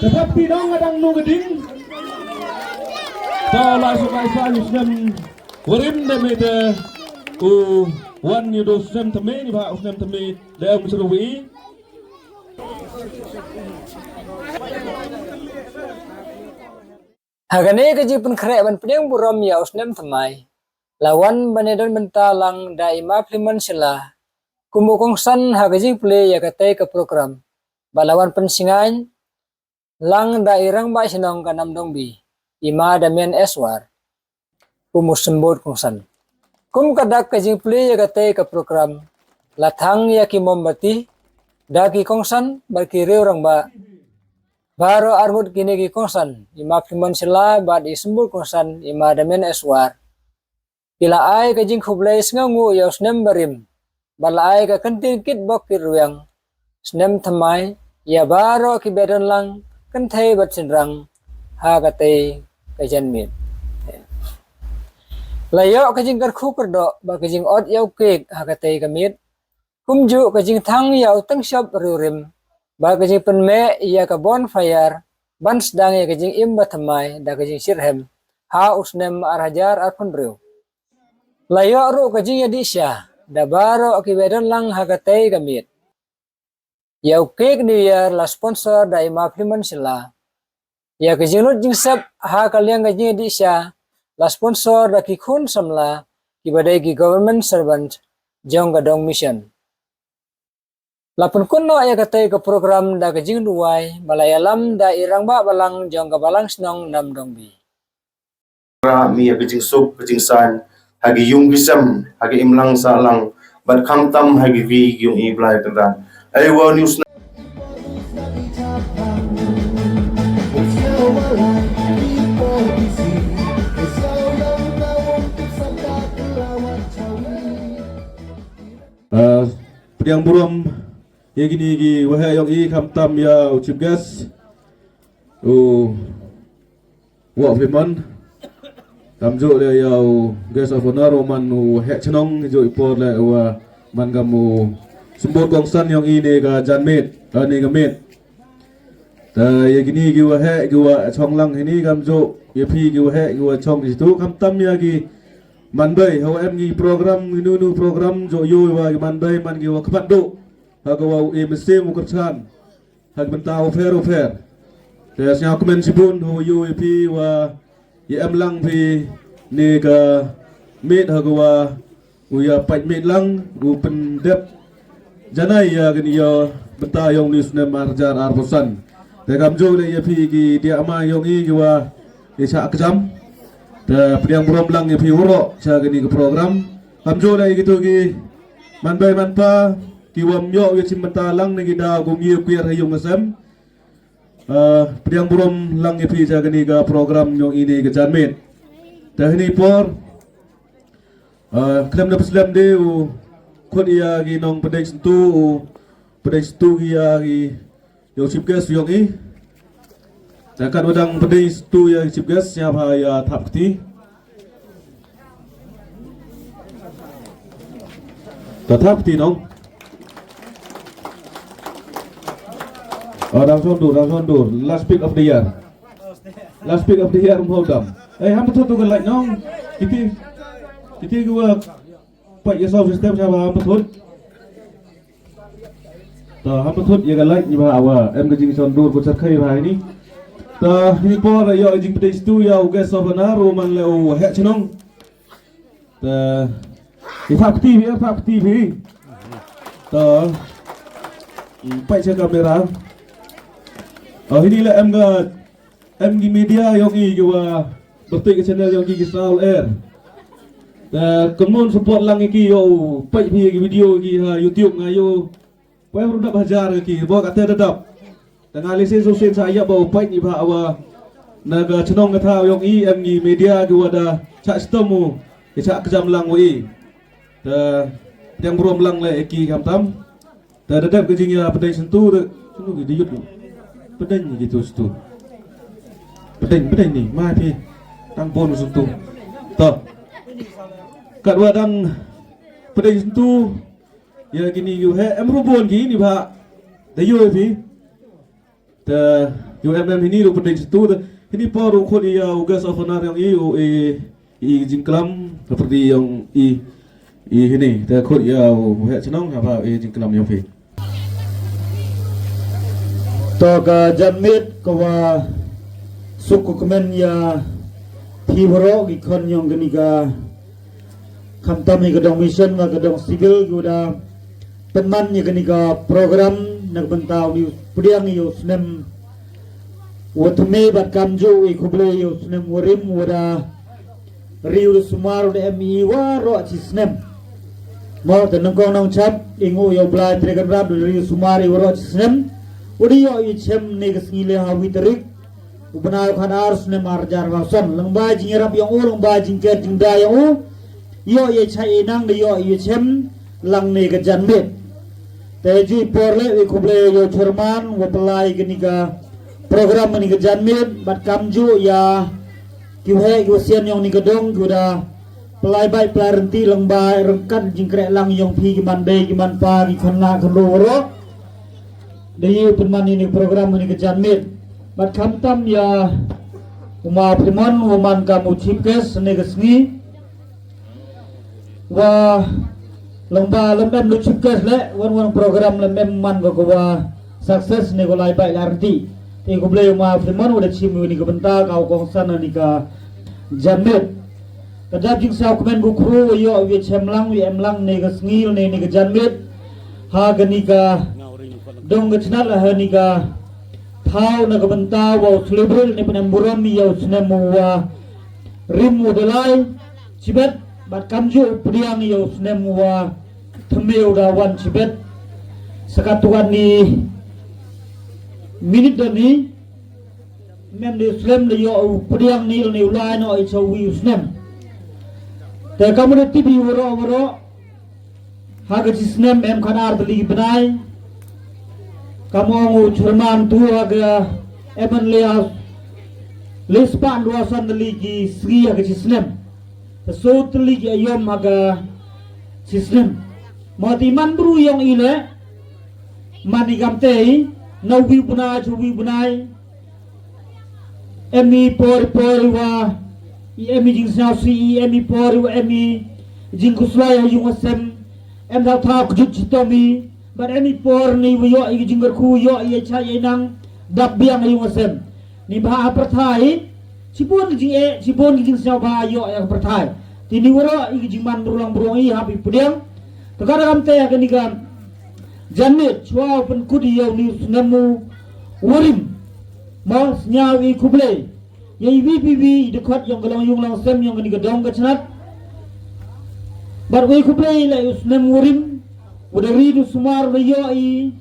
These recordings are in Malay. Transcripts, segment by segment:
Tetapi dong adang nu geding. Tolak sukai salis nem warim demete wan yudo sem teme ni ba usnem teme leong suruwi. Hagane kaji pun kere ban pedang buram ya usnem temai. Lawan banedon bentalang daima pliman sila. Kumukongsan hagaji play ya katai ke program. Balawan pensingan lang dairang ba sinong kanam dongbi. Ima damian eswar. Kumusembut kongsan. Kum kadak kaji play ya katai ke program. Latang ya ki mombati. Daki kongsan berkiri orang ba. Baro arbut kini ki kongsan. Ima pliman sila ba disembut kongsan. Ima damian eswar. Bila ay kajing kublay sengangu ya usnem barim. Bala ay ka kantin kit bok kiruyang. Snem tamay, ya baro kibedan lang kantay bat sinrang ha katay kajanmit. Layo kajing karku kerdo ba kajing od yaw kik ha katay kamit. Kumju kajing thang yaw tang shop rurim. Ba kajing penme ya ka bonfire. Ban sedang ya kajing imba tamay da kajing sirhem. Ha usnem arhajar arpundriw. Layo ru kajing ya disya. Dabaro akibedan lang hagatay gamit. Yaw cake New Year la sponsor da ima pliman sila. Ya kajinut jingsap ha kalyang kajing di siya la sponsor da kikun samla kibadai ki government servant jong gadong mission. Lapun kuno ya katay ke program da kajing duway malayalam da irang ba balang jong kabalang senong nam dongbi. Mi ya kajing sup kajing san hagi yung gisam hagi imlang salang bat kamtam hagi vi yung iblay tendran aywa news na Priang buram ya gini gi wahai yang i kamtam ya chief guest wa fiman kamjo le yau guest of honor man he chnong jo ipor le wa man gamu sumbor kongsan yang ini ga janmet ani gamet ta ye gini gi wa he gi wa chonglang ini kamjo ye phi gi wa he gi wa chong di tu kam tam ya gi man bai ho em gi program nu program jo yo wa gi man bai man gi wa khat do ha ga wa e mse mu kerchan ha benta ofer ta sia komen sibun ho yo ye phi wa ye em lang phi ni ka met ha ga wa uya pat met lang u pen dep janai ya gini ya benta yong ni sne marjar arbosan te kamjo le ye phi gi dia ma yong i gi wa ye cha kjam te priang brom lang ye phi uro cha gini ke program kamjo le gitu gi man bai man pa ki wam yo ye chim benta lang ni gi da gum ye kuer hayong asam priang brom lang ye phi cha gini ga program yong ini ke janmet te ni por klem na peslam de u khot ia gi nong pedai sentu gi ya gi yo chief guest yong i dan kan wadang pedai sentu ya chief guest siapa ya thap ti ta thap ti nong dang son dur last pick of the year hold up ham tu kan like nong Kita gua pak ya sound system siapa ham betul. Ta ham betul ya galai ni ba awa em gajing son dur ko charkai ba ini. Ta ini por ya jing pedai stu ya uga sobana roman le o he chnong. Ta fakti bi. Ta pak cha kamera. Ini lah em gi media yang i gua betul ke channel yang gi Soul Air. Kemun support lang iki yo pai phi video ki ha YouTube ngayo pai rudak hajar ki bo kata dadap analisis sosial saya bo pai ni ba awa naga chnong katha yong i em gi media ki wada cha stomu ki cha kjam lang wi ta yang brom lang le ki kam tam ta dadap ke jing ya pedai sentu de sunu gi diut pedai ni gitu stu pedai ni ma phi tang pon sentu ta kat wadang pedai sentu ya gini yu he em rubon gini ba de yu phi ta UMM ini lu penting situ ini por ukun ia guest of honor yang i jingklam seperti yang ini ta khut ia hek chenong apa jingklam yang fi to ka janmit ko wa suku kemen ya pibro gi kon yang geniga kamtam hi gedong mission wa gedong civil guda teman ya geniga program nagbantau ni pudiang yo snem watme bat kamju i kuble yo snem warim wada riu sumaru de mi wa ro chi snem mo tenang kong nong chap ingu yo blai tregan rap riu sumari ro chi snem udi yo i chem ne gesngile hawi terik ubana khan ars ne marjar wason lengba jing rap yang lengba jing ke jing da yang yo ye chai nang de yo i chem lang ne ke janmet teji porle i kuble yo chorman wa pelai genika program ni ke janmet bat kamju ya kiwe gosian yang ni gedong guda pelai bai pelarenti lengba rengkan jingkrek lang yang pi giman be giman pa gi khana khoro de penman ini program ni ke janmet bat kamtam ya uma primon uman kamu chipkes ne gesngi wa lomba lu chipkes le wan program le memman go wa success ne go lai bai larti te go ble uma primon udah chimu ni go benta kau kong sana ni ka janmet kadap jing sa komen go kru yo wi chemlang wi emlang ne gesngi ne ni ke janmet ha gani ka dong ke chna la ha ni ka thau na ka banta wa celebrate ne penam buram mi yo chna mu wa rim mu delai chibet bat kamju priang yo chna mu wa thmeu da wan chibet sakatuan ni minute ni mem de slem le yo priang ni ni ulai no i chawi snem te kamu ti bi woro ha ga snem em khanar dali benai kamu ngu churman tu aga eman leas lespan luasan ligi sri aga sisnem so ligi ayom aga sisnem mati mandru yang ile mani gamtei nawi bunai chuwi bunai emi por wa emi jing si emi por wa emi jing kuslaya yung asem em da tha kujut chitomi but any por ni yo i jinggar ku yo i cha ye nang dab biang ayung asem ni ba perthai sipon jing sa ba yo ya perthai tini woro i jing man berulang berong i habi pudiang tegara kamte ya kenika janmet chwa pen kudi yo ni nemu worim ma nyawi kuble ye vi dekat yang galang yung lang sem yang kenika dong kacnat bar we kuble la us nemu worim udah ridu sumar le yo i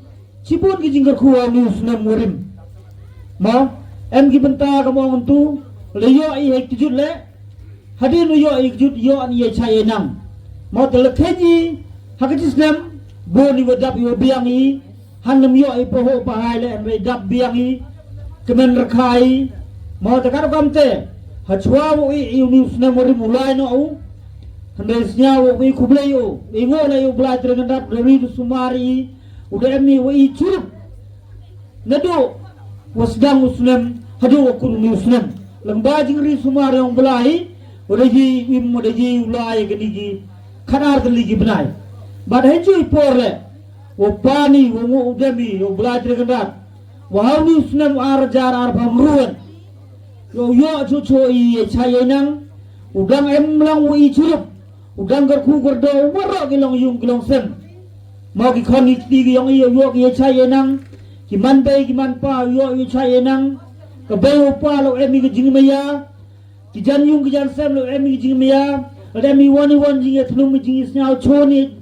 cipon ki jinggar kuwa ni usna murim ma em ki benta ka mo ntu le yo i hek tujut le hadin yo i jut yo an ye cha ye nang ma te le kheji hakati snem bo ni wadap yo biang i hanam yo i po ho pa hai le em dap biang i kemen rakai ma te kar kamte hachwa wo i ni usna murim ulai no Handesnya wi kubleyo ingo la yo bla terendap dari sumari udah emi wi curup nado wasdang muslim hado kun muslim lembah jingri sumari yang belai udah ji im udah ji ulai gini kanar geligi benai bad heju porle wo pani wo udami yo bla terendap wa hauni muslim arjar arbamruan yo cucu i chayenang udang em lang wi curup udang garku gordo waro gilong yung gilong sem mau ki khoni ti gi yong yo yo chaye nang ki man be ki man pa yo chaye nang ka be pa lo emi gi jing meya ki jan yung ki jan sem lo emi gi jing meya ada mi wani jing ethnum mi jing isnyal choni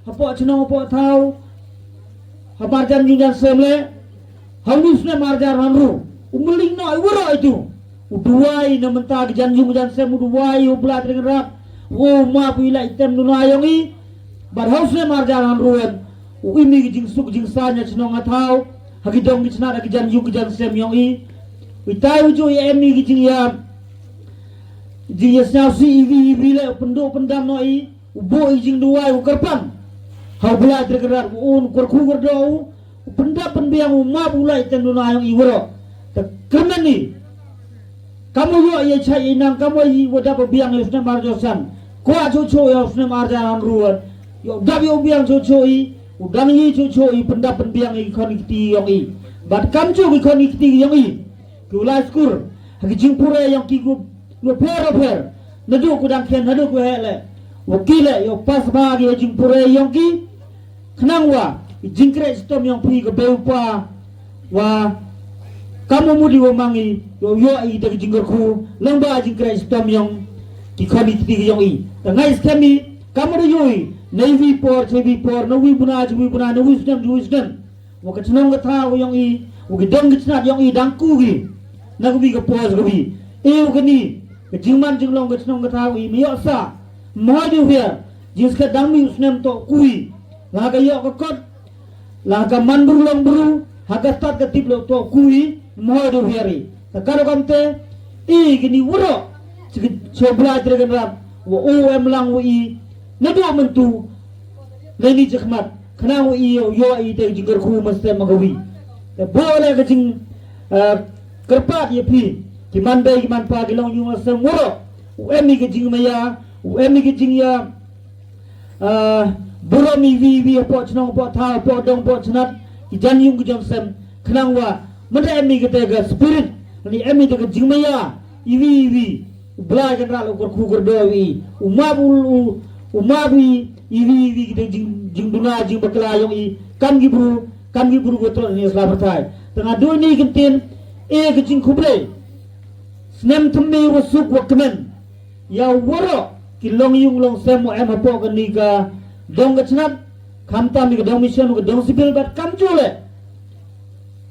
hapo chno hapo thau habar jan yung jan sem le hamis ne marjar manru umuling no waro itu uduai na menta ki jan yung jan sem uduai ublat dengan rap wo ma pila item nu ayong i bar haus ne marjaran ruwen u imi jing suk jing sanya chno ngathau hagi dong gi chna hagi jan yu gi jan sem yong i witai ujo ya emi gi jing ya jing ya sna si ivi le pendo pendam no i u bo i jing duai u kerpan hau bla tergerak un kor ku gordo benda penbiang umma bulai tenduna yang iwro te kermani kamu yo ye chai inang kamu yi wada biang yusna marjosan ko ajo ya yusna marjan ruan yo dabi biang cho i udang yi cho i benda penbiang i konekti yang i bat kamjo i konekti yang i kulai skur hagi jingpure yang kigu yo per nadu kudang ken nadu ku hele wakile yo pas bagi jingpure yang ki kenangwa jingkre sistem yang pi ke beupa wa kamu mudi wamangi yo i dari jinggerku lamba jingkre sistem yang ki khani ti yang i ngai skemi kamu do yoi navy por nawi buna nawi sistem wa kachnong ka tha yang i wa gidong gitnat yang i dangku gi nabi ka pos gi eu gani jingman jinglong kachnong ka tha i mi sa mohdi hia jiska dangmi usnem to kui la ka yo ka kot la ka mandur long buru haga stat ka tiplo to kui mohdi hiari takaro kamte i gini wuro sobla dregan rap wa om lang wi nadu mentu leni jikmat kana wi yo i te jingar khu mastem magawi te bole ka jing kerpat ye pi ki man bay ki man pa ki long yu masem wuro emi ka jing maya emi ka jing ya burami vi po chnong po tha po dong po chnat ki jan yung ki jong sem khnang wa manda emi ka te ga spirit ni emi te ka jing maya ivi bla general ukor khu gor dewi umabi ivi kita jing duna jing bakla yang i kan gibru gotol ni sla bertai tengah dua ni kentin ke jing kubre snem temme wasuk wakmen ya woro kilong yung long semo em apo kan ni ka dong gachnat kamta mi ka dong mission ka dong sipil bat kam jule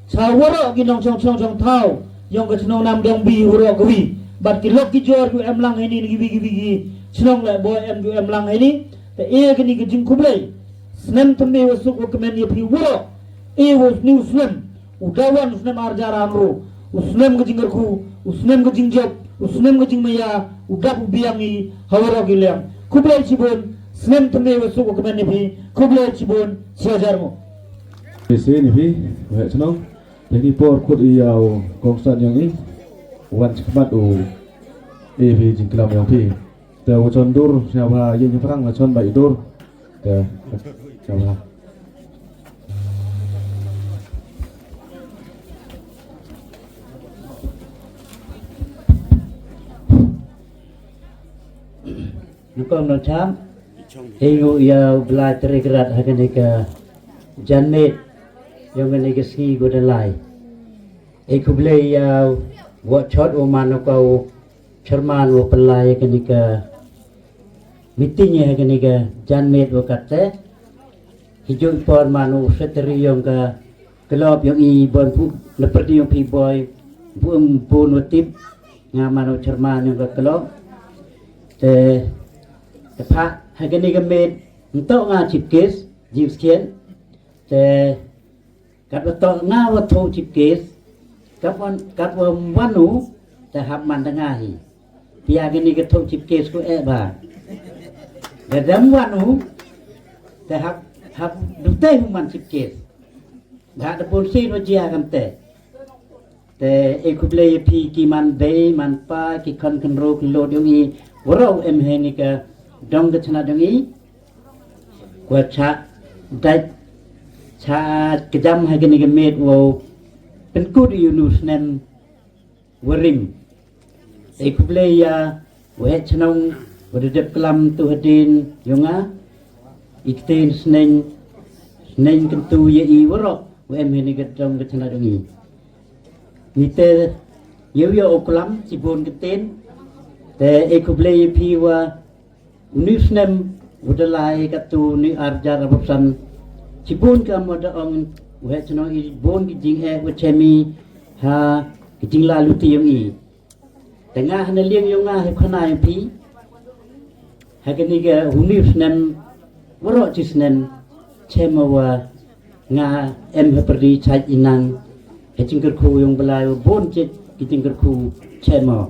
sa woro ki nong chong thau yang gachnong nam dong bi woro gwi bat kilok ki jor ku em lang ini gi chnong le boy em lang ini te ke ni jing kublai snem temme wasuk wakmen ye pi woro was new snem udawan snem arjaran ro usnem ke jingerku usnem ke jingjab usnem ke jingmaya udap biangi hawara gilang kublai cibon snem temme wasuk wakmen ye pi kublai cibon siajarmo sini pi wa chnong ini por kut iau kongsan yang i wan chmat u pi jingklam yang pi te chon dur siapa yin perang la chon bai dur te siapa Nukom no cham hingu ya bla tergerat haganika janmet yang ganika ski godalai kuble ya wa chot oman ko Sherman wo pelai kenika meetingnya kenika janmet wo kate hijau por manu seteri yang ke kelop yang i bon pu leperti yang pi boy bum pun tip ngamano Sherman yang ke kelop te pak kenika met untuk ngajib kes jib sekian te kat betul ngawat chip kes kat wanu te hab man tengahi pia gini ke thok chip case ko ba gadam wanu te hab dute man chip case da de polisi no jia kam te ekuble pi ki man be man pa ki kon ro ki lo dong i woro em he ni ka dong de chana dong i kwa cha dai cha kejam ha gini ke met wo pen kud yunus nem warim ekuble ya we chnong wadep klam tu hadin yonga ikten sneng kentu ye i woro we em ni gedong ke chana dongi nite yo oklam sibon keten te ekuble pi wa unisnem udalai katu ni arjar absan sibon ka moda ong we chnong i bon ki jing he we chemi ha kijing lalu ti yung i tengah na liang yung nga hep khana yung pi hakani ga hunif nem waro chis nem chemawa nga em heperdi chaj inang hechingker khu yung balay bon chet kijingker khu chema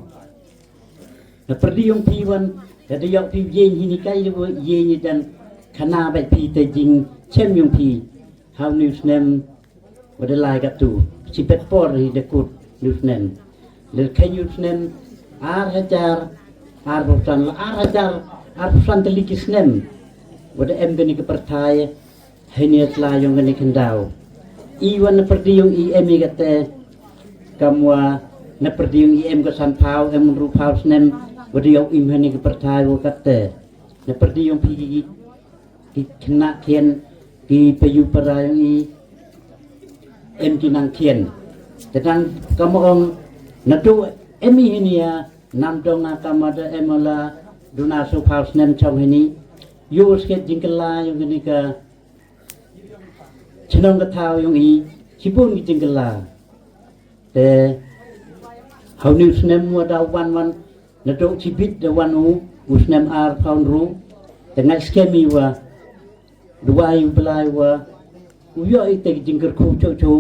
na perdi yung pi wan kada yok pi yen hini kai yen dan khana bai pi te jing chem yung pi how news nem wada lai kat tu sipet por hi dekut nusnen le kayusnen ar hajar ar bosan ar hajar ar bosan telikisnem wada em gani ke pertai heniat la yang gani kendau iwan na perdi yung em igate kamwa na perdi yung em ko san pau em ru pau snem wada yung im hani ke pertai wo kate na perdi yung pi ki kena kien ki payu para yung em kinang kien tentang kamu ong nadu emi ini ya nam dong kamada emala duna so pau snem chong ini yu sket jingkela yung gani ka chenong ka thao yung chibun ki jingkela te how new snem wa da wan na do chibit da wan usnem ar pound ru te ngai skemi wa dua yu belai wa uyo ite jingker ku cho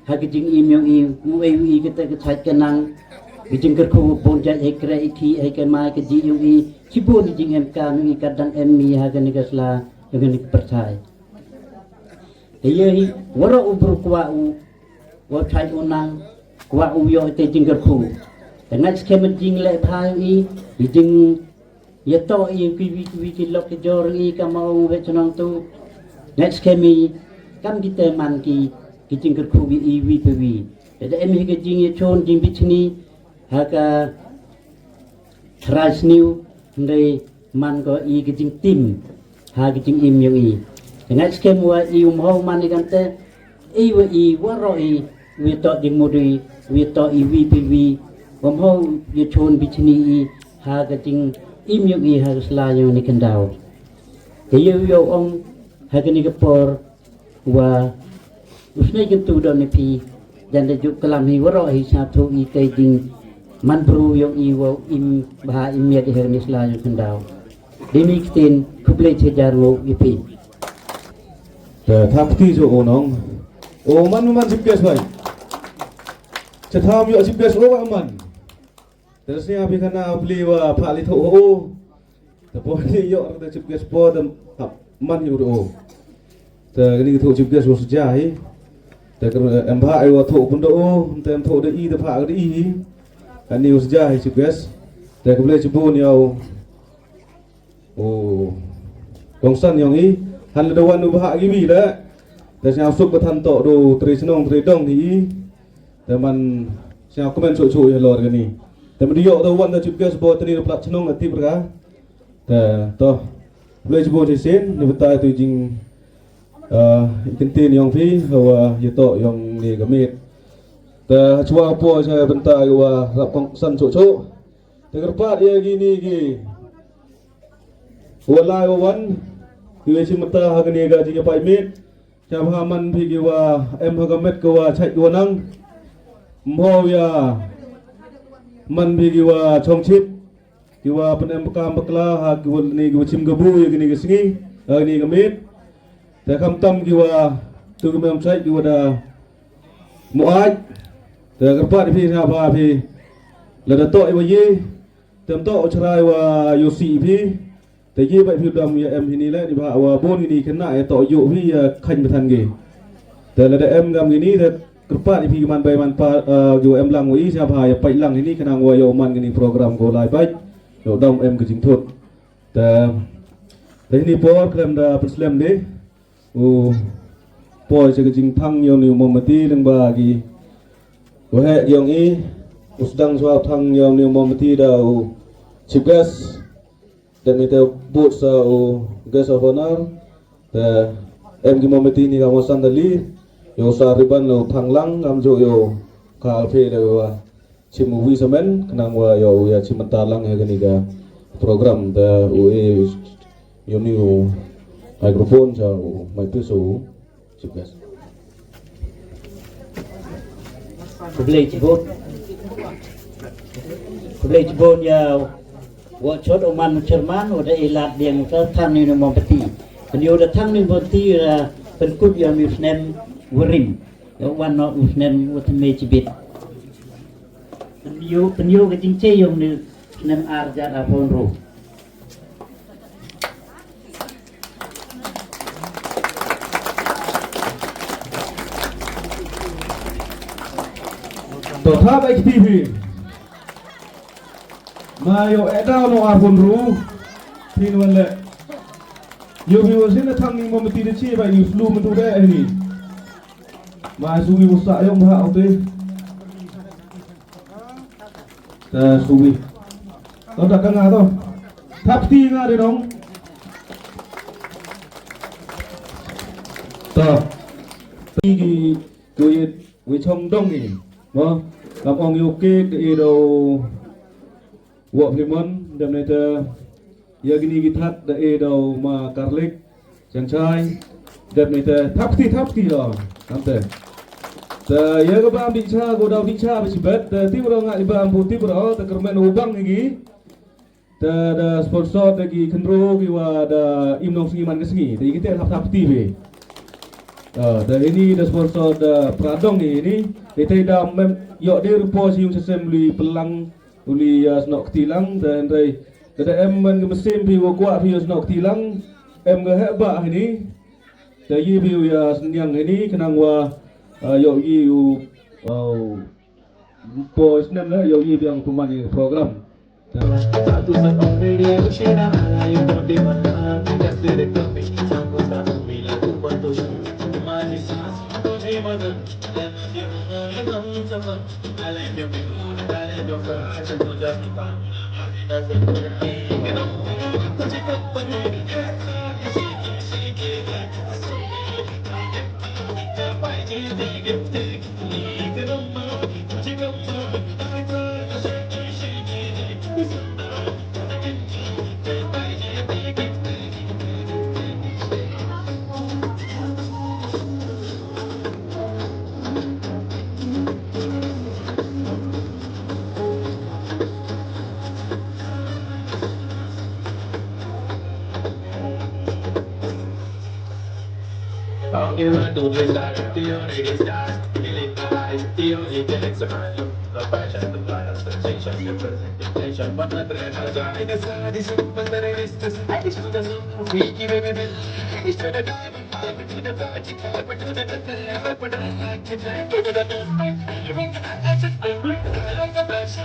ha ki jing im yung mu ai kita ka chait kanang ki jingker ku bon ja ekre iki ai ka mai ka ji yung chibun jing em ka ngi kadang em mi ha ka ni kasla yung ni percaya Iya wara ubur kwa wa chai unang kwa uyo te jingker ku dengan skemet jing le bhai jing yato ki lok jor kamau he chonong tu next kemi kam kita man ki jingker ku wi pewi de em hi ke jing ye chon jing bichni ha ka tras new ndai man ko ke jing tim ha ke jing im yung dengan skem wa ho man igante wa waro wi to ding mudi wi to wi pewi ho ye chon bichni ha ka jing im yung ha sla yung ni kendau te yo ong ha ka ni ke por wa usne gitu don ni pi dan de juk kalam hi waro satu te jing man bru yung wa im bah im ye de ni sla yung kendau demi kitin kuble chejar wo ipi thapti jo onong o man sipes bai chatham yo sipes o man terusnya abi kana beli wa phali tho o ta po ni yo ta sipes po dam man yu o ta ni tho sipes wo sejai ta em bha ai wa tho pun do tem tho de i ta pha de i kan ni sejai sipes ta ko beli chibun yo o kongsan yang han da wan ubah gi bi la ta sia suk ba than to do tri snong tri dong ni ta man sia komen so ya lor ga ni ta man yo da wan da chip gas bo tri plat snong ati pra ta to le bo ti sen ni bata tu jing ikin tin yang phi hawa ye to yang ni ga mit ta chua po sa banta wa rap kong san so ta garpat ye gi ni gi wala wan Kue simata hagani ga jiga pai mit cham haman phi gi wa em hagamet ko wa chai do nang mho ya man phi gi wa chong chip gi wa pen em kam bakla ha gi wal ni gi chim gabu ye gi ni gi singi ni ga mit te kham tam gi wa tu gi mem chai gi wa da mo ai te ga pa phi na ba phi la da to wa ye tem to chrai wa yosi phiแต่ยี่ใบพิวดำya em ini lah di bawah bon ini kena ya to yuk pi khanh betan geแต่ละem gam gini te kerpat di man bay man pa yo em lang wi siapa ya pai lang ini kena wa yo man gini program go live baik yo dom em ke jing thut te ini por klem da perslem de o por se ke jing thang yo ni momati deng ba gi go he yong i usdang so thang yo ni momati da o chipes dan itu buat sa o guest of honor te em gi momenti ni kamu sandali yo sa riban lo thanglang am jo yo ka alfe de wa chimu wi samen kenang wa yo ya chimentalang ya gani ga program da o yo ni microphone sa o mai piso sukses kuble chibon ya wa chot oman Jerman udah ilat yang thang ni mong peti dia udah thang ni peti penkut yang musnem werim ya wan no musnem utme cibit penyu ke cingce yang ni nem arja apon ro ต่อท่าไปทีพีมาโยเอดาวโนอาบุนรูที่นั่นแหละโยบิวสินะทางนี้มันตีได้ชี้ไปอยู่ฟลูมันดูได้ไอ้นี่มาสูบิวสายงมาเอาเตะแต่สูบิเราดักกันงาต่อทับตีงาเลยน้องต่อที่กูยึดวิชมดงนี่มั้งกับองโยเกตเอโดวอพลิมอนดำเนินเตอร์ยากินีกิทัดเดเอโดมาการเล็กจังชัยดำเนินเตอร์ทับที่หรอทำเตอแต่ยาก็บางดิชากูดาวดิชาไปสิเบ็ดแต่ที่เรางานบางผู้ที่เราแต่กระแมนubang lagiแต่สปอนเซอร์lagi kenro giwa ada imnong sengiman kesengi jadi kita tahap TV dan ini ada sponsor ada Pradong ini kita dah yok dia rupa siung assembly pelang uli senok ketilang dan dari em men mesin pi kuat pi senok ketilang em ke hebat ini dari pi ya senyang ini kenang wa yok yu pos nem lah yok yu yang pemain program Satu setong media bersina Ayo mode mana Tidak direktur Bini sanggup tak Bila tu bantu Manis Di mana Dan dia mengenang sama Alam yang bingung Alam yang berasa Sudah kita Nasa berhenti Kenapa Tak cakap pada You do this like a deal, it is that feeling like deal, it is a kind of the passion, the fire, sensation, the presentation, but the dread has I decide is but the rest is I just do the freaky baby. It's to the diamond, to the magic, but to the but I can do the like a flash,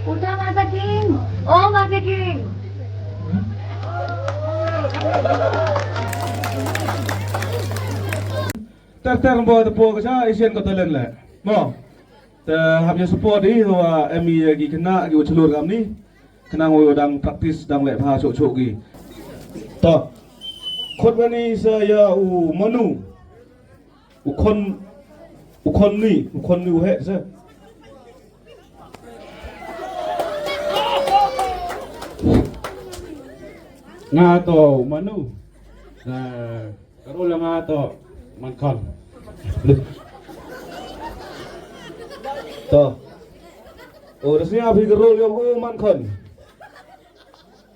Udah masakin. Oh, masakin. Terter bawa tepuk ke saya Asian kau talent lah. Mo. Ter habis support ni tu MI lagi kena lagi celur kami ni. Kena ngoi dang praktis dang lek pha cok-cok gi. Ta. Khot bani saya manu. Ukon ni u he sa. Nga to manu na karola nga to mankon Ta. Oh rasanya abi gerol yang man kon.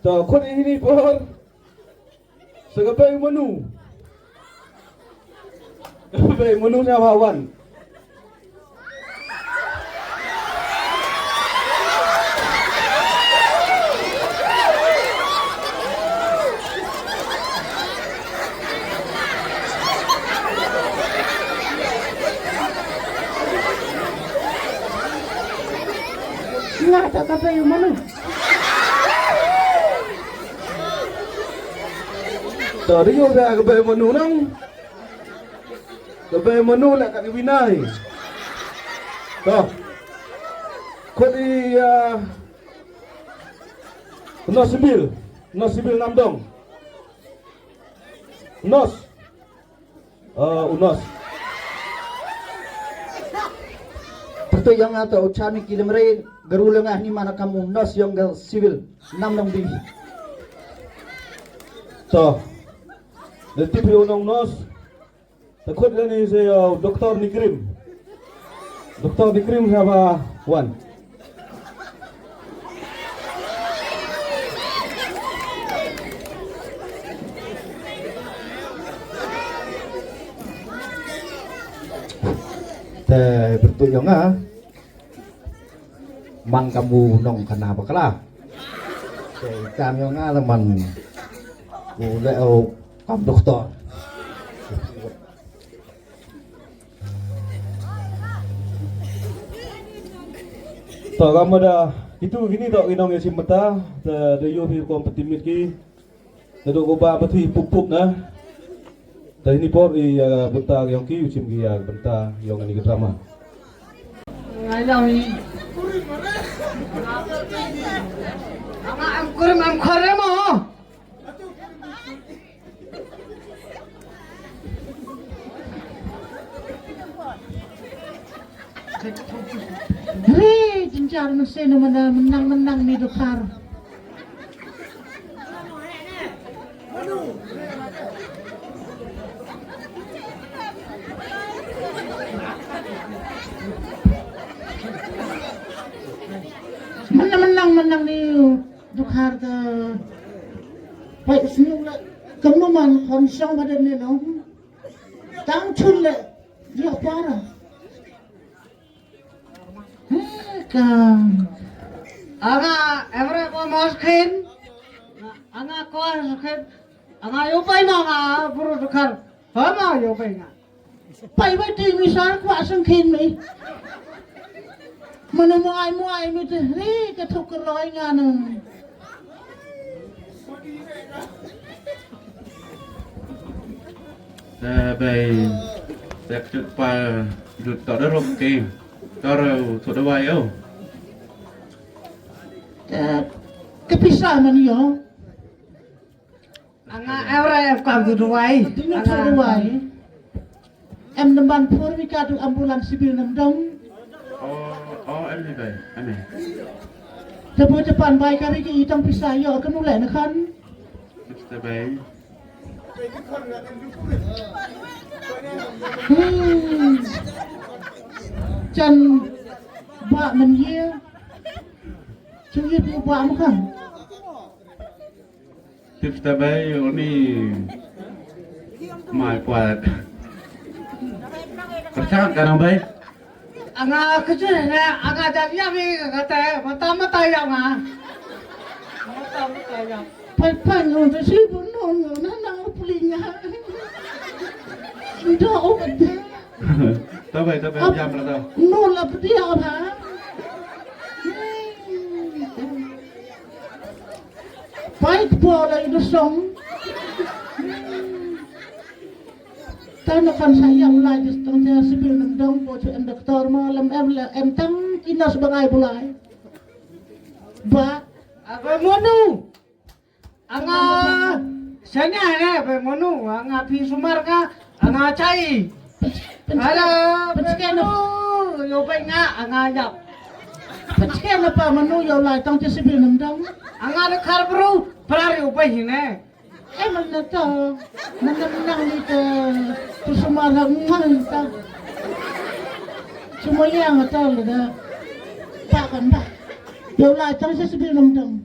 Ta khot ini por. Segapai manu. Segapai manu nya bawan. Nga tak kape yung manu. Tadi yo dah ke menu nang. Ke menu lah kat winai. Toh. Kau di Nos sibil Namdong. Nos. Unos. Pertu yang atau chami kilimre garulang ni mana kamu nos yang civil 6 bibi. Toh. Nanti piunong nos. Takut ni saya Dr. Nikrim. Dr. Nikrim siapa? Wan. Bertu yang man kamu nong kana bakala. Kami yang man boleh kamu doktor. Toh kamu dah itu gini tok inong si mata the yo pi kompetimit ki. Dado ko ba pati pupup na. Dari ni por bentar yang ki ucim ki bentar yang ni drama. Ang kurim ang kore mo. Hei, jenjar nasi no menang ni dokar. Menang ni dokar ke. Baik senyum le. Kamu man konsong pada ni no. Tang chun le. Dia parah. Anga every ko moskin anga ko skin anga yo pai ma nga puru dokar ha ma yo pai nga pai bai ti misal ko asang khin mi mana muai mi te ni ka thuk ka loi nga no Bài đẹp trực và được tỏ đất rộng kì tỏ rồi thuộc đất bài đâu cái pisah man yo Anga every em kam tu duai. Tinggal tu duai. Em nemban pur mi kadu ambulans sibil nam dong. em đi về em này Tepo depan baik kari ki itang pisah yo kan ulai na kan. Kita về Chan ba man ye. Chung ye tu ba ma kan. Kita về ini mai quạt percaya kan ông bay Anga kerja ni anga jadi abi kata mata yang ah. Mata yang. Pai ngon tu si pun non na na pulinga. Ndo o kata. tao về jam là tao Non la dia ba. Pai po la itu song. Tanah kan sayang lah justru dia sibil nendong bocor em doktor malam em tang inas bangai bulai. Ba Apa monu? Anga sana ni apa monu? Anga pi sumar ka anga cai. Ada pencekan yo pai nga anga jap. pencekan apa manu yo lai tang dia sibil nendong. Anga de khar bro pelari yo pai ni. Mana tahu menang ni tu semua orang mana semua yang tahu lah tak kan tak yo lai tang dia sibil nendong.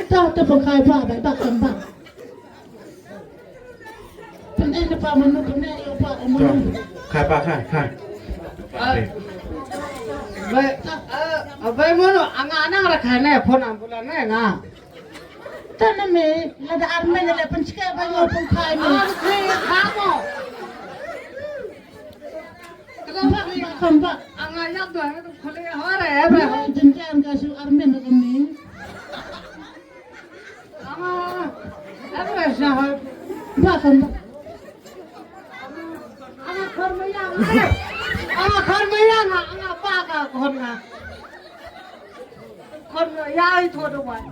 Tahu tu pakai baik kan bak. Penai apa manu penai yo pak cho manu. khai ba khai Apa monu? Anga nang rakhai ni phone ambulan ni nga. Tanah me ada armen ada pencekan banyak pun kai me. Kamu. Kenapa kan bak? Ang yang tuh itu kali hara ya bro. Jenjang kasih armen kami. Apa sah? Bahkan Anak kormayang. Anak kormayang, anak paga korna. Korna ya itu doang.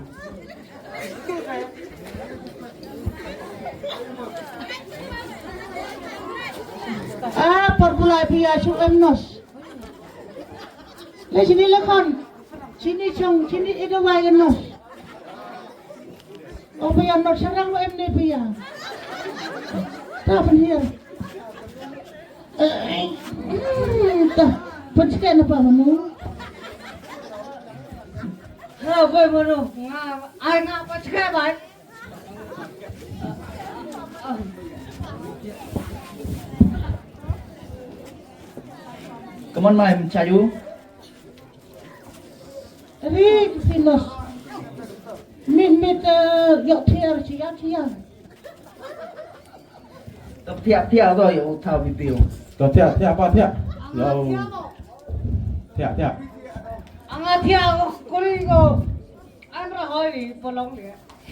Pergulai pia syu'em nos. Lah sini lekon. Sini chong, sini idawai nos. Oh pia nos sarang em ni pia. Tapan here. Tah, pencet apa kamu? Ha, boy bono. Ai nga pa chke bai. Come on, my Chayu. Ri finos. Min yok thier chia. Tập thiệp rồi, yêu thao bị biểu. Tao thiệp ba thiệp. Yo. Thiệp. Anga thia kuri go. Amra hoi ni polong ni.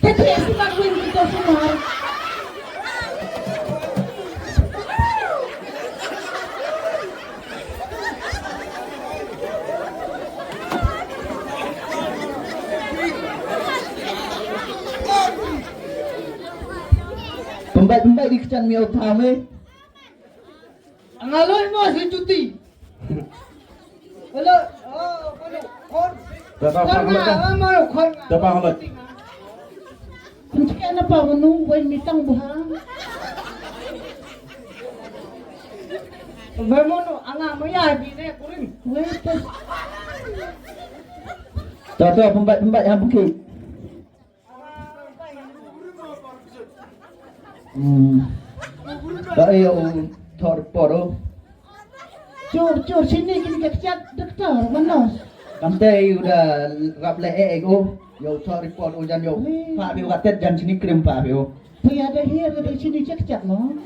Tapi siapa win kita semua. Pembaik di kecan miau thame. Anga loi mo si cuti. Hello. Oh, bono. Kon. Tao Kon pang ma mo kon. Tao pang lật. Pencet apa menu win mitang buhang. Bemono anga mo ya bi ne kurin. Wait. Tao pembaik yang bukit. Dari yang thor poro. Cur sini kini kecat dokter manos. Kamte udah rap le ego. Yo thor report ujan yo. Pak biu katet jan sini krim pak biu. Pia ada here dari sini kecat no.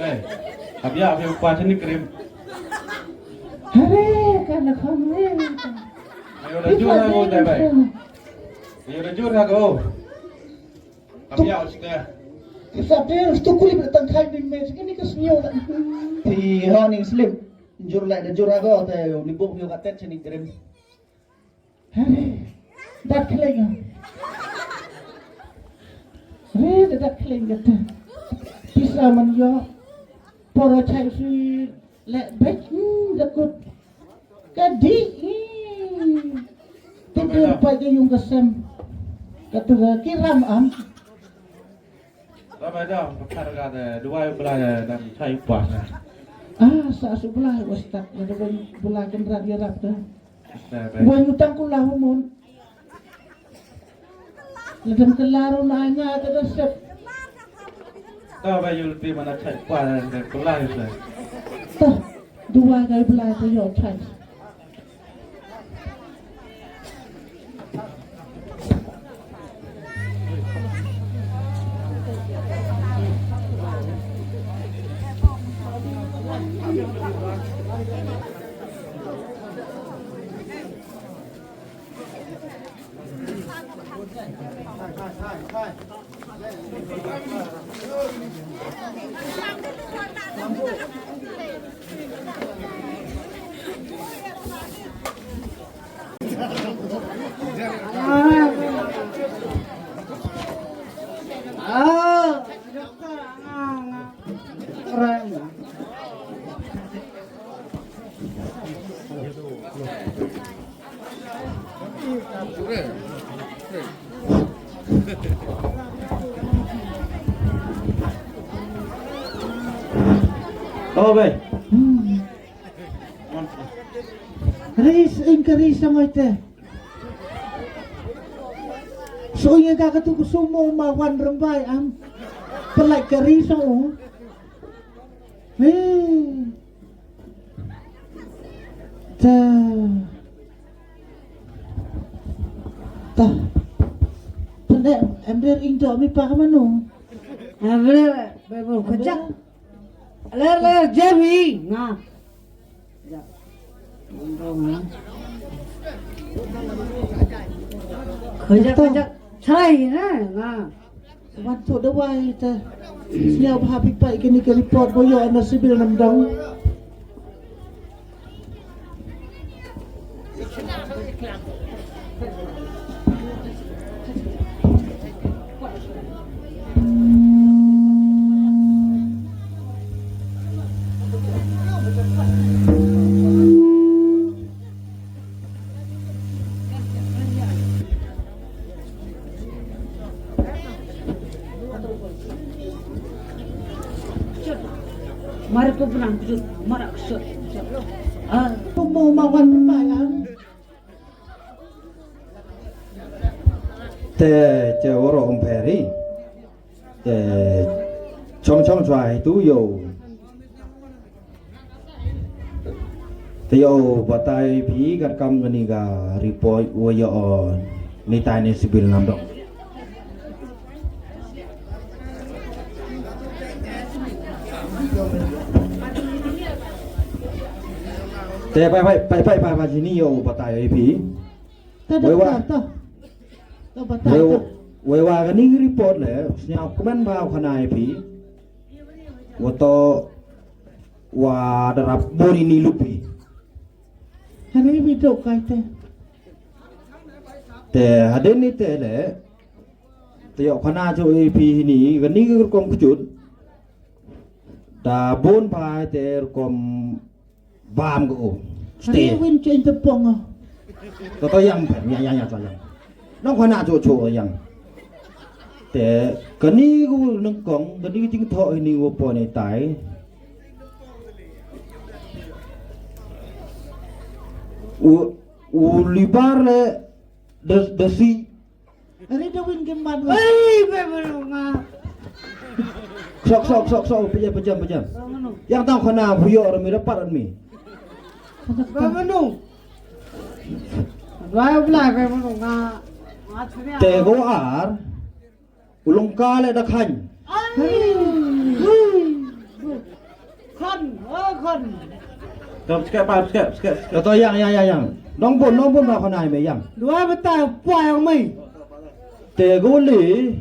Đây. Habia qua trên krim. Hare kana khamre. Ayo dah jur aku dah baik. Ayo dah jur aku. Habia sudah. Sabe, estou com livre tão cai de mês, que nem que senhor. Thì honing slim. Jur lại là jur ago te ni buk biu katet sini krim. Hare, dak klinga. Dak klinga tu. Bisa man yo. Poro chai si le bek dakut. Kadi. Tidur pagi yung kasem. Kata kiram am. Tao bây giờ phát ra dua belah dan saya puas. Sa sebelah ustaz, ada belah kendra dia rap dah. Dah baik. Buat utang ku lah mun. Ledem kelaro na nga kada sep. Tao bây giờ đi mà nó chạy qua dan belah sudah. Tah, dua kali belah tu yo chai. Oh baik. Ris ingkari sama ite. Soalnya kakak tu kusumo mawan rembai am. Pelak kari so. Ta. Tah. Pendek ember ing do mi pa manu. Bener, bener kejak. Ler Jemi. Nah. Kejak cai nah. Waktu dawai ta. Siap habis pa ikini ke report boyo ana sibil namdang. Mari ko benang kejut, marak kesut. Mau mawan payang. Te che oro om peri. Te chong choi tu yo. Te yo batai pi kat kam ngani ga report wo yo on. Ni tai ni sibil nam dok. Te pai sini yo batai pi. Ta ta. Ta batai. Wewa kan ni report le, senyap komen bau kanai pi. Wato wa darap boni ni lupi. Hari mi dok kai te. Te haden ni te le. Te yo kana jo pi ni kan ni kom kejut. Da bon pai te kom bam ko. Hari win chen te pong ah. Toto yang pen yang cho yang. Nong kana cho yang. Te kan ni ku nang kong kan ni jing tho ni wo po ni tai. U libar le desi. Hari dah win game man. Bener ngah. Sok pejam. Yang tahu kena buyo orang mi dapat mi. Bener. Wah, bener ngah. Te go ar ulung kale dak han. Kon. Sikit. Kata yang. Nong pun ba kena me yang. Dua betul puai yang mai. Te go le.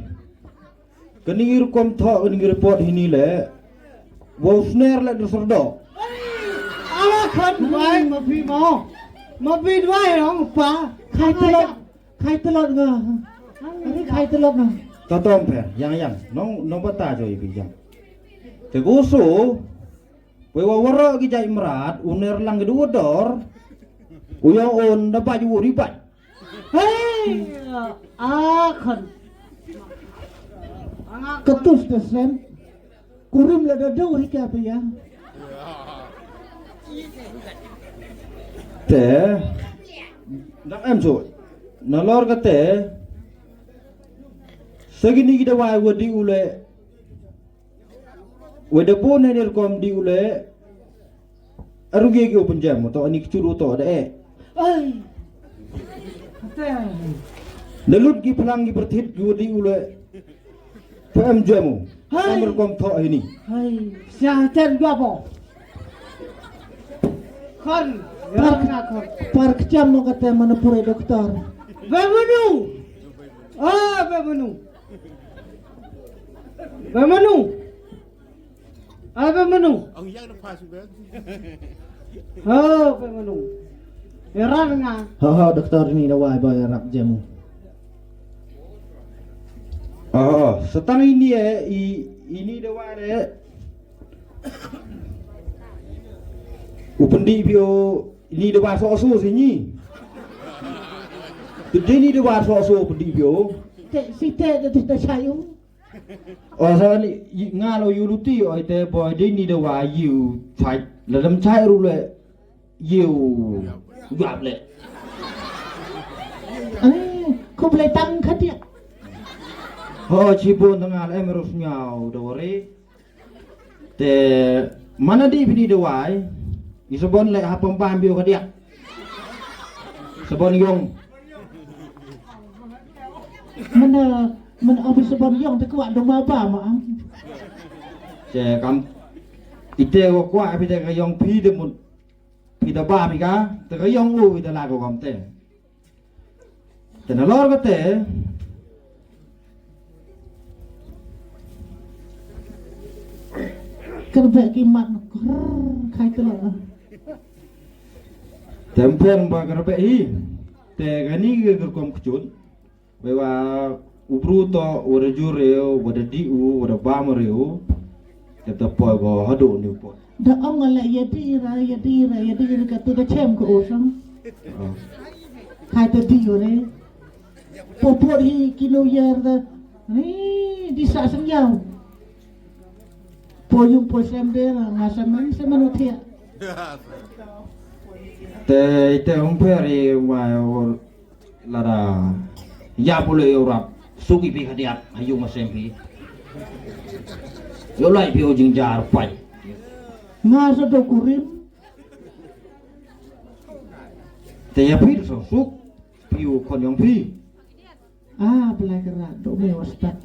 Keningir kom tho keningir report hini le. Wo snare le serdo. Ala kon puai ma pi mo. Ma pi dua yang pa. Khai telot nga. Hari khai telot nga. Tatom pe yang. Nong bata jo ibi yang. Te go so. Wewa wara ki jai merat uner lang kedua dor. Uyang on dapat ju ribat. Hei. Kon. Ketus desen. Kurim la dado hika pe ya. Te nak em so. Nalor kate. Segini kita wai wadi ule. Wada pun ni kom di ule. Arugi ke open jam atau ani kecuru to ada Ai. Nelut ki pelang ki bertit di ule. PM jamu. Kamar kom to ini. Hai. Siang ten gua po. Kon. Par kecam no kata mana pure doktor. Bemenu. Bemenu. Ang yang na pasu ben. Bemenu. Era nga. Ha doktor ini dah wai boy rap jamu. Setang ini ini dah wai Upendi bio ini dah wai so sini. Jadi ni dah wai so upendi bio. Si te dah sayu. Sa ni ngalo yu luti oi te boy de ni dah wai yu chai la dam chai ru le yu gap le. Kau boleh tang kat dia. Cibun tengah emerus nyau dore. Te mana di bini dewai. Isabon le hapam pambio ke dia. Sabon yong. มันเอาไปสบอนย่องแต่กว่าดงมาบ้ามา Che kam ite ko kwa pi te ka yong pi de mun pi da ba pi ka te ka yong u pi da la ko kam te na lor ka te kerbe kimat khai tela tem pen ba ka be hi te ka ni ka kom kchun be wa ubru to ora jureo wada di u wada ba mo reo te ta po go hadu ni po da ong ala ya di ka tu ka chem ko osam khai ta di yo re po hi kilo yer da ni di sa sang yau po yung po sem de la ngasaman seman othia te un peri wa la da ya pule eurap suki pi khadiat ayu ma sempi yo lai pi o jing jar pai nga sa do kurim te ya pi so suk pi o kon yong pi pelai kerat do me wastat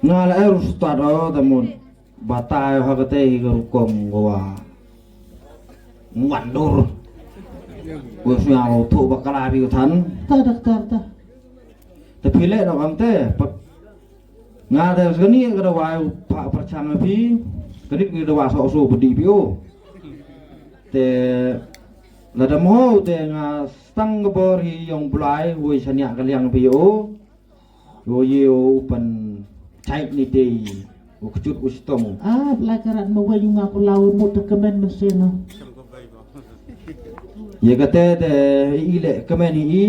na la er ustad o ta mun batai ha ka te ga kom go wa ngandur ko sia o thu bakala pi than ta dokter ta te pi le no kam te nga te gani ga da wa pa perchang pi gani ga da wa so so budi pi o te la da mo te nga stang ga bor hi yong blai wo chanya ga liang pi o yo yo pan chai ni te o kchut ustom pelai kerat mo wa yung aku lau mo te kemen meseno ye ka te i le kemen i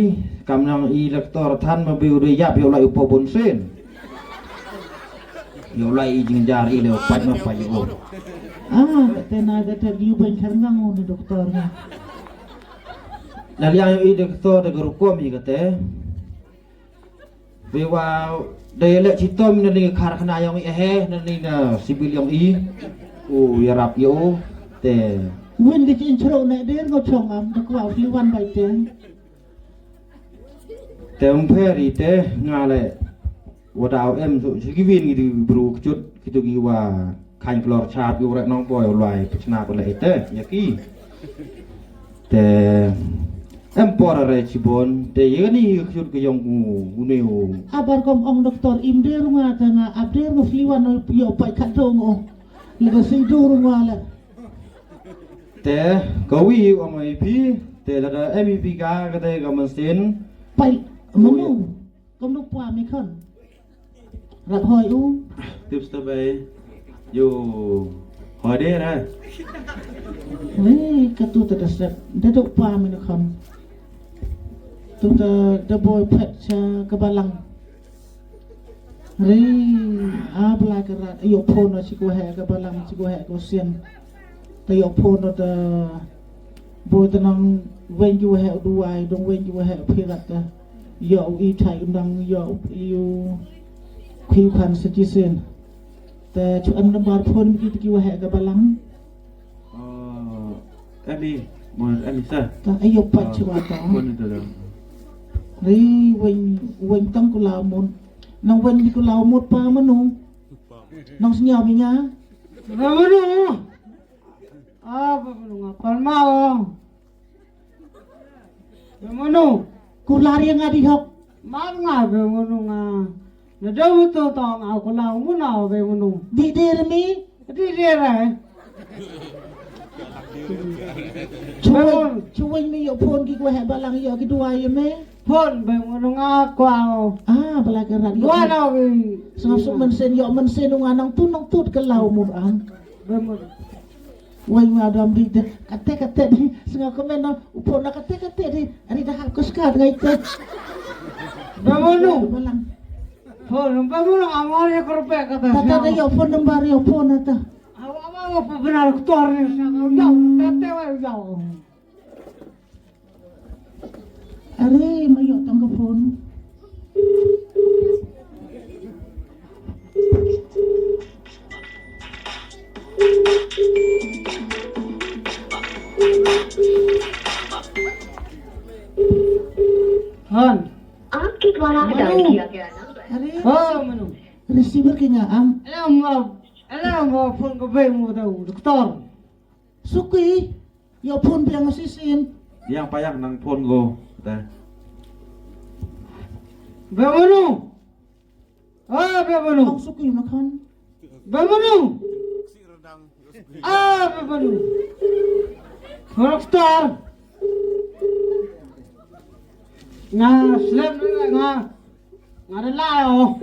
kam nang i lektor than ma biu ri yap yo lai upo bon sen yo lai jing jar i le pat ma pa yo te na ga te liu ben kerngang ni dokter na la liang i lektor de guru ko mi ka te be wa de le chitom ni khar khana yang i he ni na sibil yang i o ya rap yo te win ke chin chro na der go chong am da kwa fi wan bai te te um pheri te nga le wa dau em su chi vin gi bru kchut ki tu gi wa khain flor chap yo ra nong boy lai pchna ko le te ya ki te em por re chibon te ye ni kchut ge yong u ne o abar kom ong doktor im der nga ta nga abder go fi wan yo pai khat dong o le go si dur nga la te ko wi o mai pi te la da mep ga te ga man sen pai manu kom nuk pa mi khon rat hoi u tiếp tới đây yo hỏi đi ra ni ka tu ta sep da do pa mi khon tu ta boy pet cha ka balang ri pelai kerat yo phone chi ko he ka balang chi ko he ko sien ta yo phone ta boy ta nang wen ju he du ai dong wen ju he phirat ta yo i thai nang yo you khi khan citizen ta chu an number phone ki ki wa he ga balang em đi mà em đi sao ta ayo pa chi wa ta con từ từ ri wen tang ku la mon nang wen ku la mot pa manu nang nya mi nya Manu. Manu kon mau. Manu. ku lari nga di hok Mar nga be manu nga. Na daw to to nga ko la mo na be manu. di der mi Di di ra. chuwen mi yo phone ki wa he balang yo ki du ai me Phone be manu nga kwao. pelai kerat yo Wa na be. Sangsup mensen yo mensen nga nang tut ke lau mu ang Be manu. wai ma dam di de kate di senga komen na upo na kate di ari dah ko skat ngai te Be manu. balang Phone be manu nga mo ni ko pe ka ta. tata da yo phone number yo phone ta Awa pa benar doktor ni sa yo. Tete wa yo. ari ma yo tang ke phone Han. आपके suara kedai Hari Oh, manu. receiver kena am. Alam mo phone ko ba mo daw, doktor. Suki. Ya pun bilang asisin. Yang payah nang phone go. Teh. Ba manu. Ah, ba manu. Ang suki na kan. Ba manu. Ah, ba manu. Doktor. Nga slam nga. Nga lao.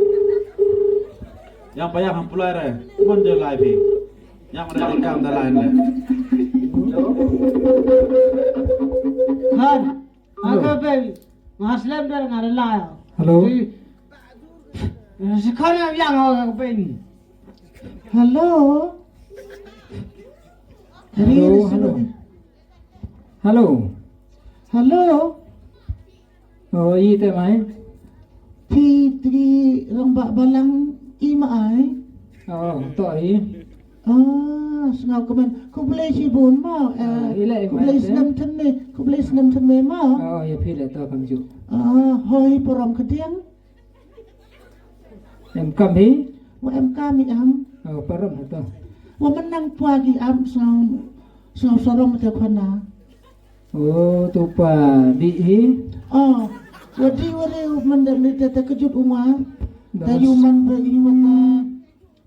Yang payah hang pulai re. Mon je live hi. Yang ada rekam dah lain le. Han. Aga ba. Nga slam nga lao. Hello. Si kana yang aga ba ni. Hello. Hari Hello, receiver. Hello. Hello. Oh, iya teh mai. Pi tri rong bak balang ima ai. Oh, to iya. Ah, sengau kemen. Ku boleh sibun mau. Ilai Ku mai boleh teh. senam tene. Ku boleh senam tene mau. Oh, ya pi le to kam ju. Ah, hoi porong kediang. Em kam hi. Wa em kami am. Oh, param to. Wa menang pagi am sengau sorong mete khana. Oh, tu pa di hi. Oh, wadi mendapat terkejut umar. Tayuman beriman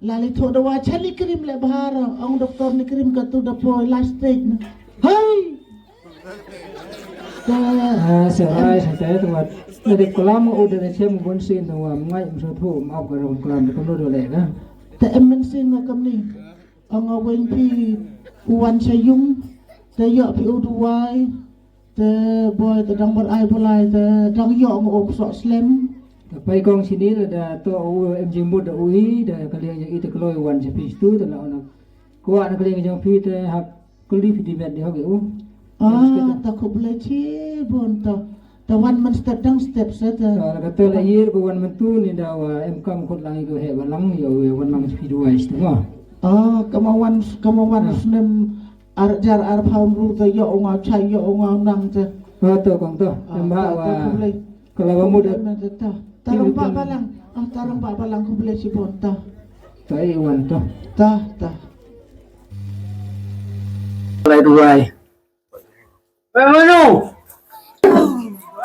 lali thok dawa chali kirim le bahara. Ang doktor ni kirim ka tu dapo last stage na. Hai. Ah, serai saya tu wat. Dari kelam udah dari saya mau bonsin tu wa ngai mso thu mau ka rom kelam ko do le ka. Ta emen sin na kam ni. Ang awen pi uwan sayung. Ta yo pi uduai. Ta boy ta dang ber ai bolai ta dang yo ngok sok slam. Pai kong sini ada to em jimbut da ui da kalian yang itu keloi wan sepis tu ta la ona. Ko ana kalian yang pi te hak kuli fi dimet di hoge u. Ah, ta ko boleh ci bon ta. Ta wan man step dang step set. Kalau kata la yir ko wan mentu ni da wa em kam kot lang ko he walang yo wan mang fi dua istiwa. Ah, kemauan senem arjar arpam ru ta yo nga chai yo nga nang ta. Oh to kong to. Emba wa kalau kamu dah tarong pa balang. Ah, tarong pa balang ko boleh si bonta. tai wan to. Ta. Lai duai. Ba manu.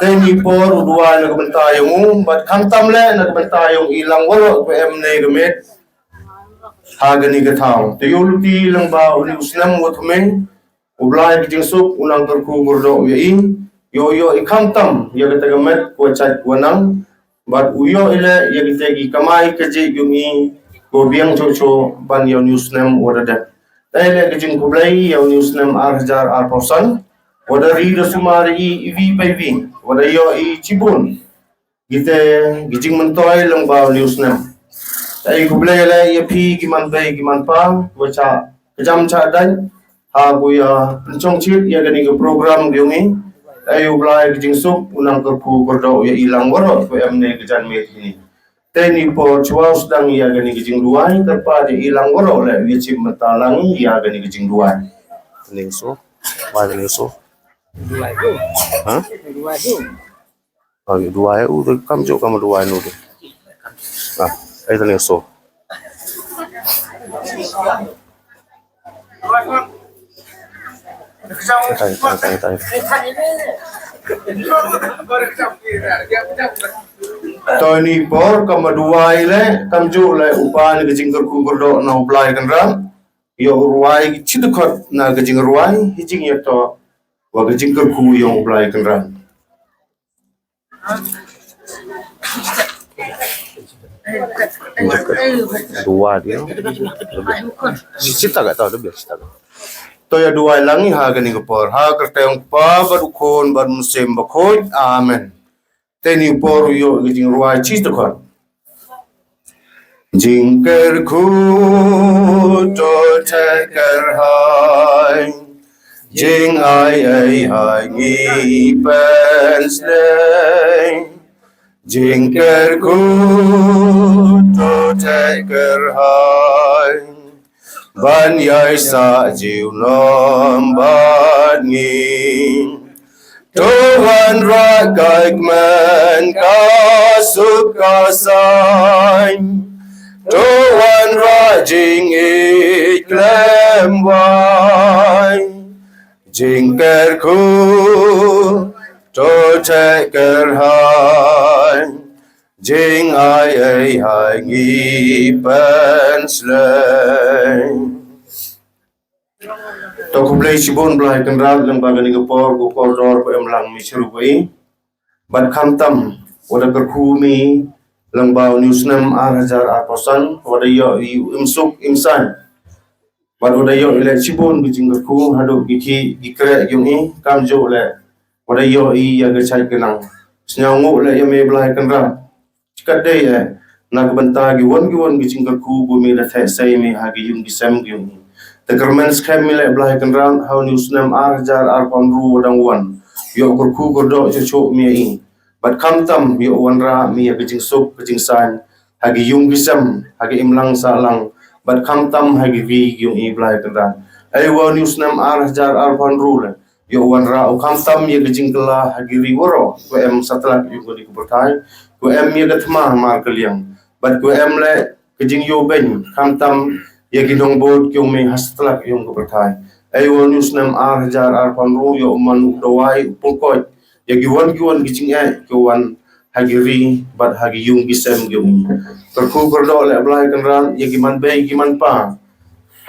Teni por udua na kabantayong but kamtam le na kabantayong ilang walo ko em ne gamet hagani gatang teyuluti lang ba uni usnam wotmen ublay kijing sup unang terku burdo yain yo ikamtam ya gata gamet ko chat wanang but uyo ile ya gita gi kamai kaje yungi ko biang chocho ban yo newsnam wadada tele kijing kublay yo newsnam arjar arposan wada ri sumari ivi paivi wada yo cibun gite gijing mentoy lang ba newsnam ai kublay la ya pi giman bai giman pa wacha kejam cha dan ha buya pencong chit ya gani ke program diungi ai ublai gijing sup unang kerku berdo ya ilang waro ko amne kejan met ini teni po chuaus dang ya gani gijing duai terpa di ilang waro la ya cim matalang ya gani gijing duai ning so wa gani so duai tu ha duai tu oh duai u kam jo kam duai nu ah ai ning so Tay. Tony por kamaduai le kamju le upan gijing kerku berdo na ublai kan ram yo ruai chidukot na gijing ruai hijing ya to wa gijing kerku yo ublai kan ram dua dia cita gak tahu dia cita to ya dua langi ha gani gopor ha kerteng pa badukon bad musim bakoi amen teni por yo gijing ruai chidukot jingker ku to teker hai jing ai ngi pensle jingker ku to teker hai ban yai sa jiu nom ban ngi Tuhan rakyat men kasut kasang Tuhan rajing iklam wai Jingkerku to teker hai Jing ai hai ngipan slay Toko blay sibon blay kenral lang bagan ni kapor ko koridor ko lang mi sirupai ban kamtam wada kerkumi lang baw news nam arhajar aposan wada yo imsuk imsan ban wada yo ile sibon bijing kerku hado giki gikre yungi kamjo le wada yo ya gachai kenang snyangu le yo me blay kenral kadai nak benta gi won bijing kerku bumi la sai me hagi yung gisam yung The government scam milai belah kenral how news nam arjar arpon ru wadang wan yo kurku gordo cucu mia ini but kamtam yo wanra mia bijing sup bijing san hagi yung gisam hagi imlang salang but kamtam hagi vi yung i belah kenral ai wa news nam arjar arpon ru le yo wanra o kamtam mia bijing kala hagi ri woro ko em satla yo ko di kubertai ko em mia gatma mar kaliang but ko em le kijing yo ben kamtam ya ginong bod yung may hastlak yung kapertay. Ayo news nam arjar arpan ru yo man dawai pungkoy. Ya giwan gicing kiwan hagiri bat hagi yung gisem yung. Terku kerdo le belai kenran ya giman bay giman pa.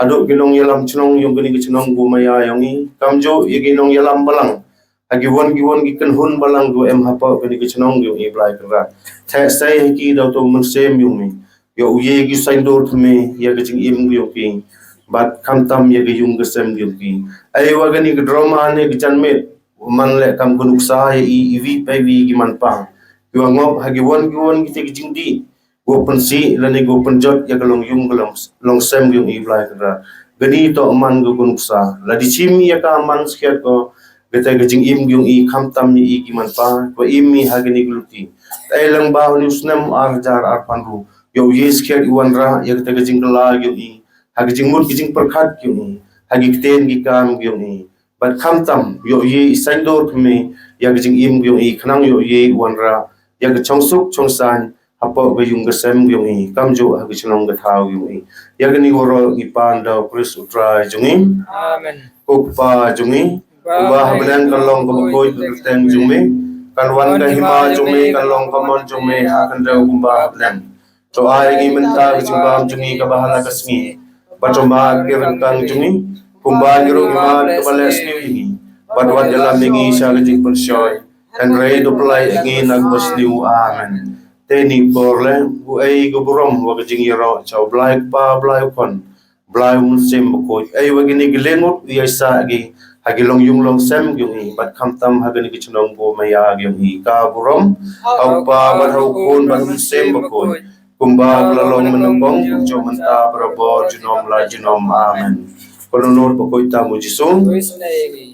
Aduk ginong yalam cenong yung gini cenong gumaya yung i. Kamjo ya ginong yalam balang. Hagi wan gikan hun balang du em hapa gini cenong yung i belai kenran. Tak saya hiki daw to mensem yung mi. Yo uye gi saindor thme ya gaching im gi yoki bat kamtam ya gi yung gasem gi yoki ai wa gani drama ne gi janmet man le kam gunuk sa ya i vi pe vi gi man pa yo ngop hagi won gi te gi jingdi go pensi la ne go penjot ya galong yung galong long sem gi i blai kra gani to man go gunuk sa la di chimi ya ka man skiat ko gete gaching im gi i kamtam ni i gi man pa ko im mi hagi ni gluti ai lang ba ni usnam arjar arpan ru yo yes kiat iwanra ya kita gajing kala yo i hagajing mut gijing perkhat yo i hagi kten gi kam yo i but kamtam yo ye sandor thme ya gajing im yo i khnang yo ye iwanra ya ga chongsuk chongsan hapo ga yung gasem yo i kamjo hagi chnong ga thau yo i ya gani woro gi panda kris utra jungi Amen. kokpa jungi ba hablan kalong komoy teng jungi kanwan ka hima jungi kalong kamon jungi hakan daw kumba hablan So ay ngi menta jimbam jungi ka bahala kasmi bacomba kiran kang jungi kumba giro ima kabales ni ini badwan dalam ngi sya gajing persyoy and ray do play ngi nagbas liu amen teni porle bu ay guburom wa gajing yero chaw blay pa blay kon blay musim ko ay wa gini gilengot ya sa gi hagilong yung long sem yung i bat kamtam hagani gichnong bo maya yung i ka burom au pa badhaw kun bat musim ko kumba lalong menembong jo menta berabo jinom la jinom amen kolonor pokoy tamu jisu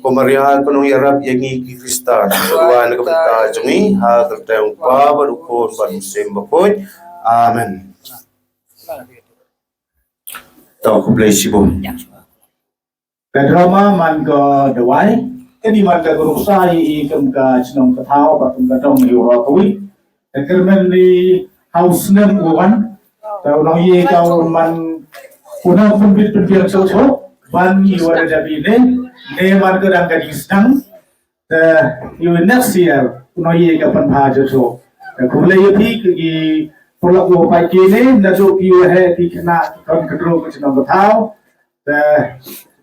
komarihan kunong yarap yangi ki krista wa nagabta jungi ha terteng pa barukon banusim pokoy amen tao ko bless you Kadroma man ko dawai kani man ka gurusai i kam ka chnong ka thao ba tum ka dong yu ro tui kermen ni house nem uwan tau nong ye kau man kuna kumbit pendiam so ban you are da bile ne man ka dang ka disang you next year kuno ye ka pan pha so kumle ye thi ki polak wo pai ke ne na so ki he ti khna kon kadro ko chnong ka thao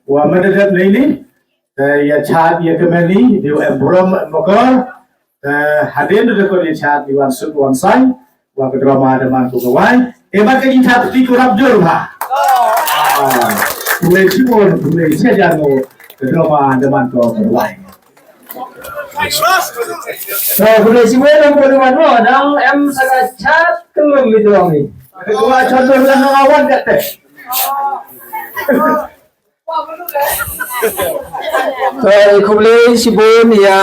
wa madadat ni ya chat ya kemeni dia embrom mokor hadin de ko ya chat diwan sut wan sai wa kedrama deman ko gawai ba ka jin chat ti ko rap jor ba boleh sibon boleh saja mo kedrama deman ko gawai Boleh sibon ko deman mo dang em sangat chat kelum itu ni. Kedua contoh lan awan kat teh. Saya kublay sibon ya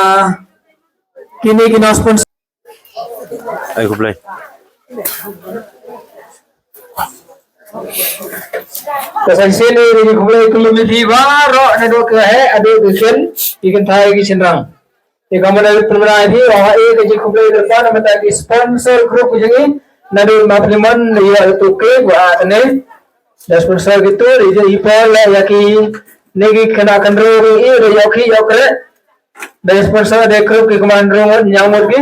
kini sponsor. ay kublay Kasang sini ini kublay kulumi di baro na do ke he ado ke ken ikan thai ki senrang. Di kamu pemenang ini orang ke jadi kumpulan depan nama tadi sponsor grup jadi nadu mapleman ya itu ke buat ini dan sponsor gitu dia ipol yaki negi kena kendro ini yoki yokre dan sponsor dari grup ke komando nyamur ke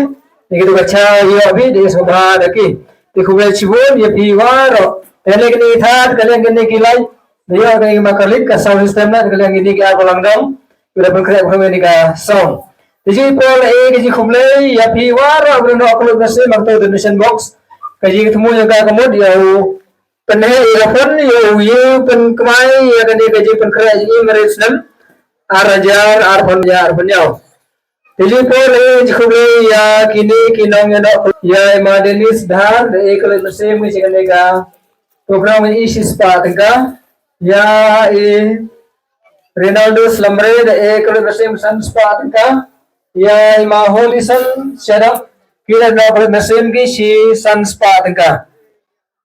gitu baca ya abi di sebelah lagi di kumpulan cibun ya piwaro kalian ini thad kalian ini kilai dia kalian makalik ke sound system na kalian ini ke apa langdong sudah berkerja ini ke sound. Jadi Paul kaji kumlay ya piwara bruno upload na sa magto donation box kaji ketemu yang kamu dia penhe irafon yo pen kemai ya kan kaji pen kerja ini meresnem arajar arfon yaw. Jadi Paul kaji kumlay ya kini kinong ya madenis dhar ekal nase mu sikan ka program ini isis pa tengka ya Ronaldo Slamre ekal nase san spa tengka ya mahol isan syaraf kira dapat mesin ki si sunspa tengka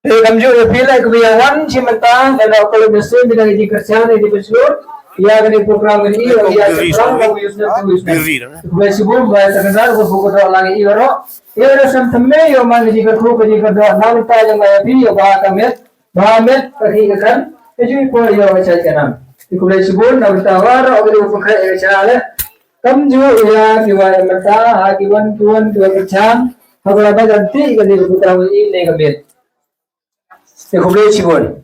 kamju pila kebiawan si mentah dan kalau mesin dengan di kerjaan di berseluruh ya kan program ini ya program kami usna besibum bahasa kenal berbuku doa lagi iro ya ada samtame yo man di kerja di kerja nang ta yang maya pi yo bahamet perhatikan jadi pun yo baca kanam ikulai sibun nang tawar ogri bukan cara Kam jo ya kiwa mata hakiwan tuan kiwa kecam hagula baganti kan di putra ini kamit. Sekolah cibun.